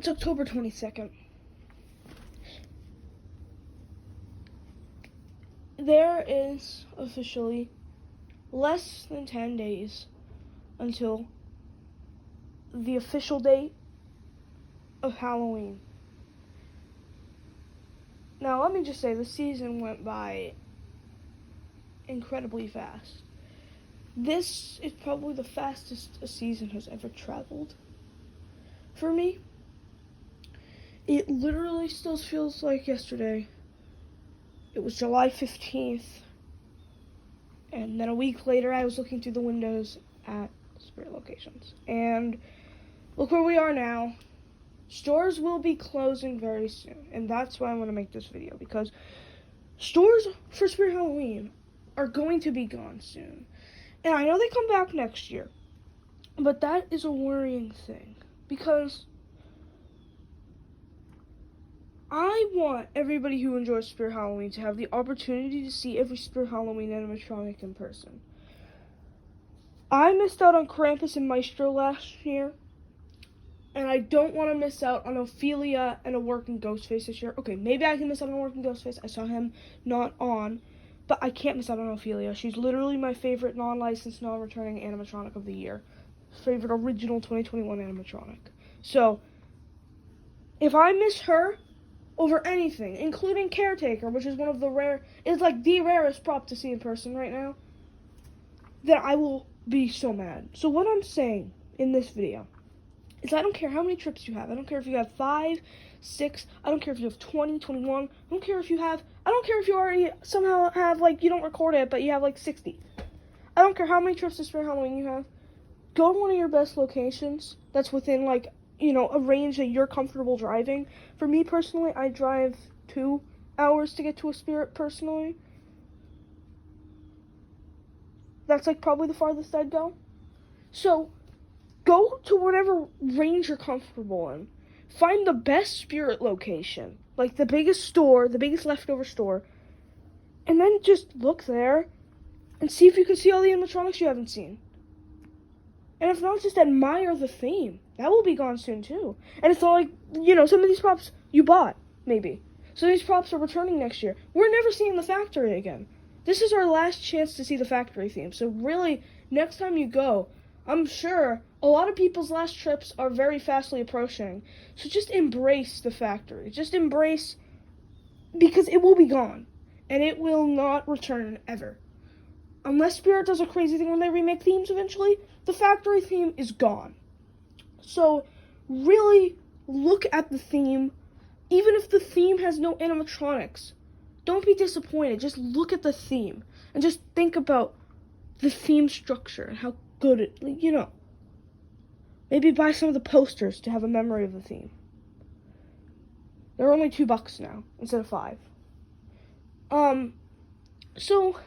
It's October 22nd. There is officially less than 10 days until the official date of Halloween. Now, let me just say, the season went by incredibly fast. This is probably the fastest a season has ever traveled for me. It literally still feels like yesterday. It was July 15th, and then a week later I was looking through the windows at Spirit locations. And look where we are now. Stores will be closing very soon, and that's why I want to make this video, because stores for Spirit Halloween are going to be gone soon. And I know they come back next year, but that is a worrying thing, because I want everybody who enjoys Spirit Halloween to have the opportunity to see every Spirit Halloween animatronic in person. I missed out on Krampus and Maestro last year, and I don't want to miss out on Ophelia and a working Ghostface this year. Okay, maybe I can miss out on a working Ghostface. I saw him not on, but I can't miss out on Ophelia. She's literally my favorite non-licensed, non-returning animatronic of the year. Favorite original 2021 animatronic. So, if I miss her over anything, including Caretaker, which is one of the is like the rarest prop to see in person right now, then I will be so mad. So what I'm saying in this video is I don't care how many trips you have. I don't care if you have 5, 6, I don't care if you have 20, 21, I don't care if you already somehow have, like, you don't record it, but you have like 60. I don't care how many trips to Spirit Halloween you have. Go to one of your best locations that's within, like, a range that you're comfortable driving. For me personally, I drive 2 hours to get to a Spirit personally. That's like probably the farthest I'd go. So, go to whatever range you're comfortable in. Find the best Spirit location, like the biggest store, the biggest leftover store, and then just look there and see if you can see all the animatronics you haven't seen. And if not, just admire the theme. That will be gone soon, too. And it's not like, some of these props you bought, maybe. So these props are returning next year. We're never seeing the factory again. This is our last chance to see the factory theme. So really, next time you go, I'm sure a lot of people's last trips are very fastly approaching. So just embrace the factory. Just embrace, because it will be gone. And it will not return ever. Unless Spirit does a crazy thing when they remake themes eventually, the factory theme is gone. So, really look at the theme. Even if the theme has no animatronics, don't be disappointed. Just look at the theme. And just think about the theme structure and how good it, Maybe buy some of the posters to have a memory of the theme. They're only $2 now, instead of 5. So,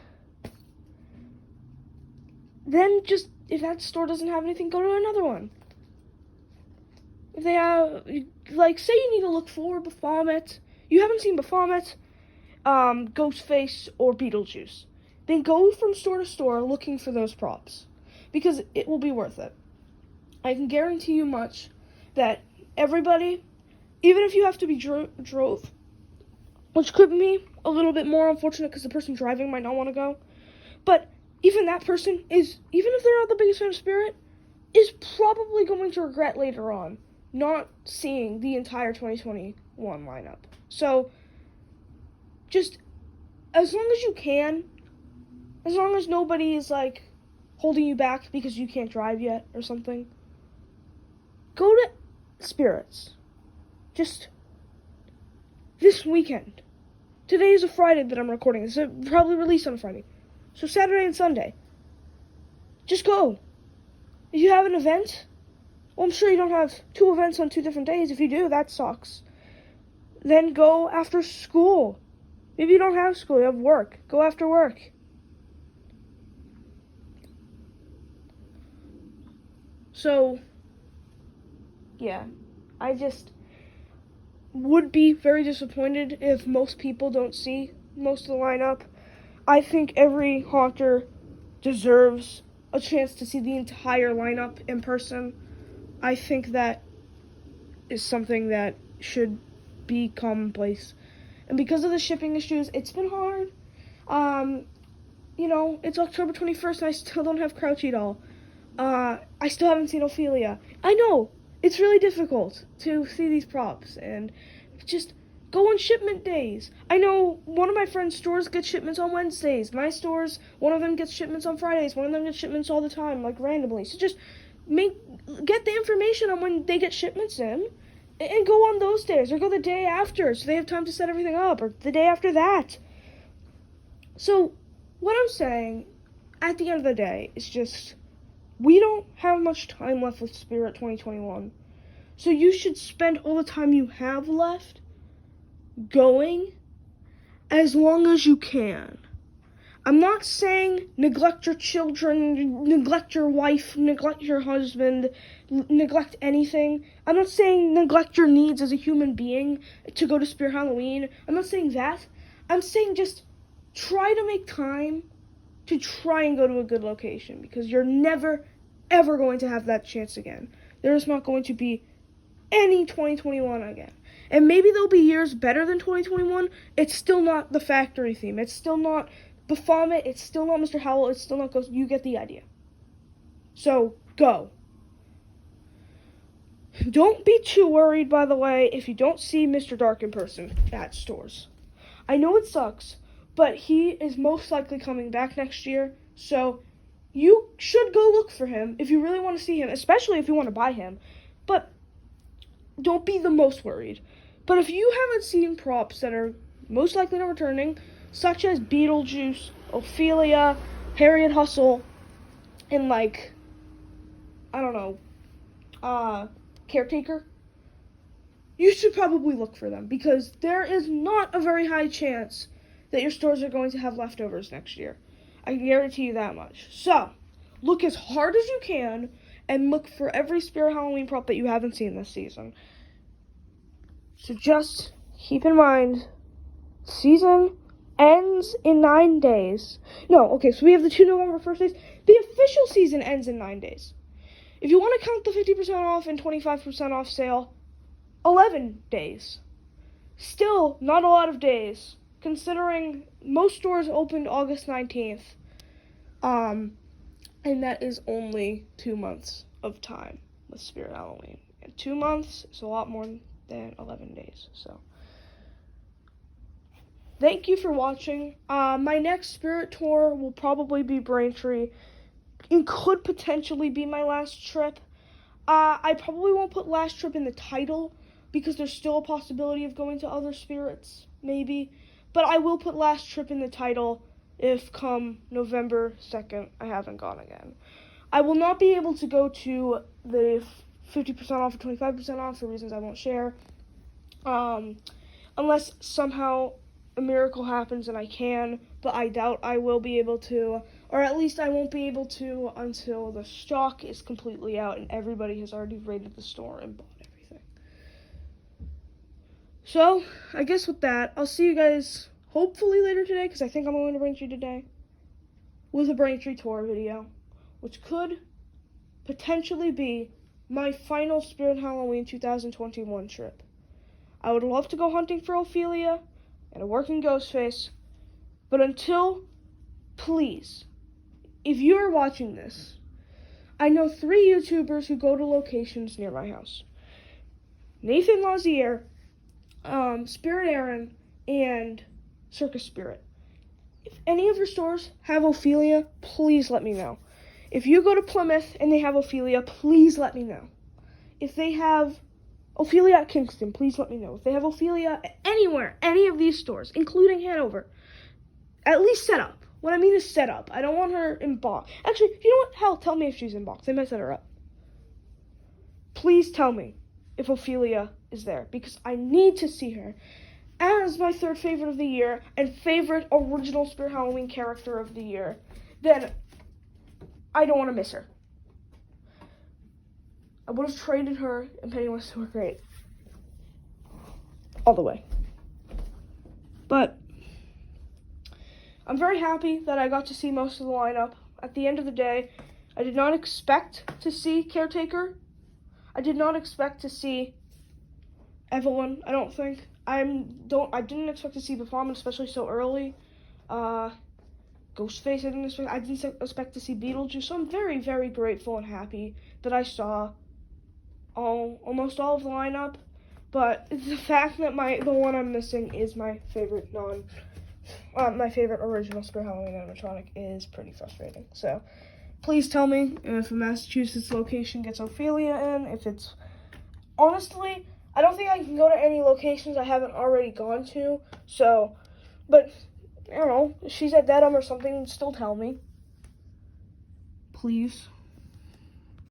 then just, if that store doesn't have anything, go to another one. If they have, say you need to look for Baphomet, you haven't seen Baphomet, Ghostface, or Beetlejuice, then go from store to store looking for those props, because it will be worth it. I can guarantee you much that everybody, even if you have to be drove, which could be a little bit more unfortunate because the person driving might not want to go, but even that person is, even if they're not the biggest fan of Spirit, is probably going to regret later on not seeing the entire 2021 lineup. So, just, as long as you can, as long as nobody is, holding you back because you can't drive yet or something, go to Spirits. Just, this weekend. Today is a Friday that I'm recording. This will probably release on a Friday. So Saturday and Sunday. Just go. If you have an event, well, I'm sure you don't have 2 events on 2 different days. If you do, that sucks. Then go after school. Maybe you don't have school, you have work. Go after work. So, yeah. I just would be very disappointed if most people don't see most of the lineup. I think every haunter deserves a chance to see the entire lineup in person. I think that is something that should be commonplace. And because of the shipping issues, it's been hard. It's October 21st and I still don't have Crouchy doll. I still haven't seen Ophelia. I know, it's really difficult to see these props, and just go on shipment days. I know one of my friend's stores get shipments on Wednesdays. My stores, one of them gets shipments on Fridays. One of them gets shipments all the time, like randomly. So just get the information on when they get shipments in, and go on those days, or go the day after, so they have time to set everything up, or the day after that. So what I'm saying, at the end of the day, is just, we don't have much time left with Spirit 2021. So you should spend all the time you have left going as long as you can. I'm not saying neglect your children, neglect your wife, neglect your husband, neglect anything. I'm not saying neglect your needs as a human being to go to Spirit Halloween. I'm not saying that. I'm saying just try to make time to try and go to a good location, because you're never, ever going to have that chance again. There is not going to be any 2021 again. And maybe there'll be years better than 2021. It's still not the factory theme. It's still not Baphomet. It's still not Mr. Howell. It's still not Ghost. You get the idea. So, go. Don't be too worried, by the way, if you don't see Mr. Dark in person at stores. I know it sucks, but he is most likely coming back next year, so you should go look for him if you really want to see him, especially if you want to buy him. But don't be the most worried. But if you haven't seen props that are most likely to returning, such as Beetlejuice, Ophelia, Harriet Hustle, and Caretaker, you should probably look for them, because there is not a very high chance that your stores are going to have leftovers next year. I can guarantee you that much. So, look as hard as you can, and look for every Spirit Halloween prop that you haven't seen this season. So just keep in mind, season ends in 9 days. No, okay, so we have the 2 November 1st days. The official season ends in 9 days. If you want to count the 50% off and 25% off sale, 11 days. Still not a lot of days, considering most stores opened August 19th. And that is only 2 months of time with Spirit Halloween. And 2 months is a lot more than 11 days. So, thank you for watching. My next Spirit tour will probably be Braintree. It could potentially be my last trip. I probably won't put last trip in the title, because there's still a possibility of going to other spirits, maybe. But I will put last trip in the title if come November 2nd I haven't gone again. I will not be able to go to the 50% off or 25% off for reasons I won't share. Unless somehow a miracle happens and I can, but I doubt I will be able to, or at least I won't be able to until the stock is completely out and everybody has already raided the store and bought everything. So, I guess with that, I'll see you guys hopefully later today, because I think I'm going to Braintree today, with a Braintree tour video, which could potentially be my final Spirit Halloween 2021 trip. I would love to go hunting for Ophelia and a working Ghostface, but until, please, if you are watching this, I know 3 YouTubers who go to locations near my house. Nathan Lazier, Spirit Aaron, and Circus Spirit. If any of your stores have Ophelia, please let me know. If you go to Plymouth and they have Ophelia, please let me know. If they have Ophelia at Kingston, please let me know. If they have Ophelia anywhere, any of these stores, including Hanover, at least set up. What I mean is set up. I don't want her in box. Actually, you know what? Hell, tell me if she's in box. They might set her up. Please tell me if Ophelia is there, because I need to see her as my 3rd favorite of the year and favorite original Spirit Halloween character of the year. Then I don't want to miss her. I would have traded her and Pennywise to her great. All the way. But I'm very happy that I got to see most of the lineup. At the end of the day, I did not expect to see Caretaker. I did not expect to see Evelyn, I don't think. I didn't expect to see Baphomet, especially so early. Ghostface, I didn't expect to see Beetlejuice, so I'm very, very grateful and happy that I saw almost all of the lineup. But the fact that the one I'm missing is my favorite my favorite original Scare Halloween animatronic is pretty frustrating. So, please tell me if a Massachusetts location gets Ophelia in. If it's honestly, I don't think I can go to any locations I haven't already gone to. So, but I don't know, if she's at Dedham or something, still tell me. Please.